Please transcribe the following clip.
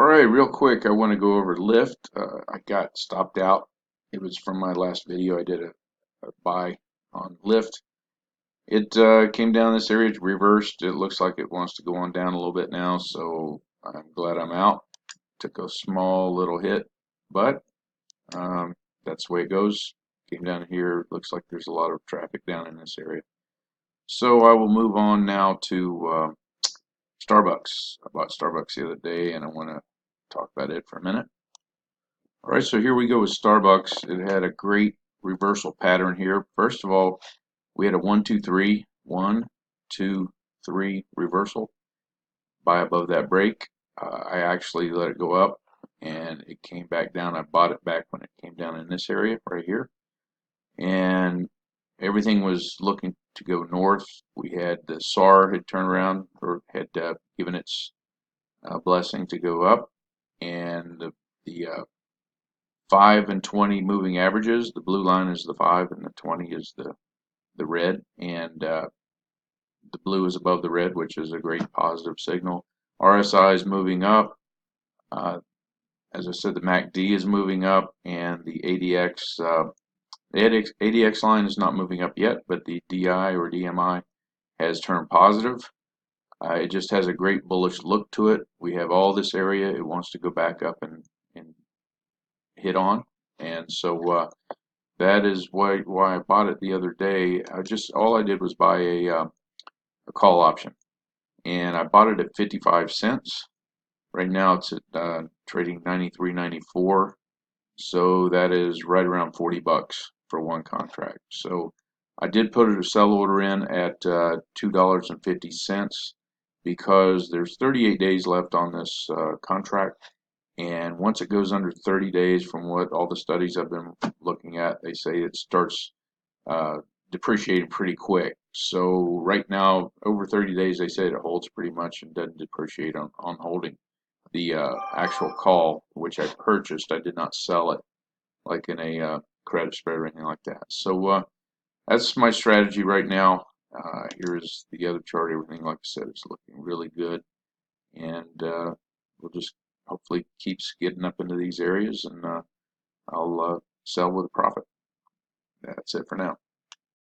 All right, real quick, I want to go over Lyft. I got stopped out. It was from my last video. I did a buy on Lyft. It came down this area, it's reversed. It looks like it wants to go on down a little bit now, so I'm glad I'm out. Took a small little hit, but that's the way it goes. Came down here. Looks like there's a lot of traffic down in this area. So I will move on now to Starbucks. I bought Starbucks the other day, and I want to talk about it for a minute. All right, so here we go with Starbucks. It had a great reversal pattern here. First of all, we had a 1, 2, 3, 1, 2, 3 reversal. Buy above that break. I actually let it go up, and it came back down. I bought it back when it came down in this area right here, and everything was looking to go north. We had the SAR had turned around or had given its blessing to go up, and the 5 and 20 moving averages. The blue line is the 5 and the 20 is the red, and the blue is above the red, which is a great positive signal. RSI is moving up. As I said, the MACD is moving up, and the ADX line is not moving up yet, but the DI or DMI has turned positive. It just has a great bullish look to it. We have all this area it wants to go back up and hit on, and so that is why I bought it the other day. All I did was buy a call option, and I bought it at 55 cents. Right now it's at trading 93.94, so that is right around 40 bucks for one contract. So I did put a sell order in at $2.50 because there's 38 days left on this contract. And once it goes under 30 days, from what all the studies I've been looking at, they say it starts depreciating pretty quick. So right now, over 30 days, they say it holds pretty much and doesn't depreciate on holding. The actual call, which I purchased, I did not sell it like in a credit spread or anything like that. So that's my strategy right now. Here's the other chart. Everything, like I said, is looking really good. And we'll just hopefully keeps getting up into these areas, and I'll sell with a profit. That's it for now.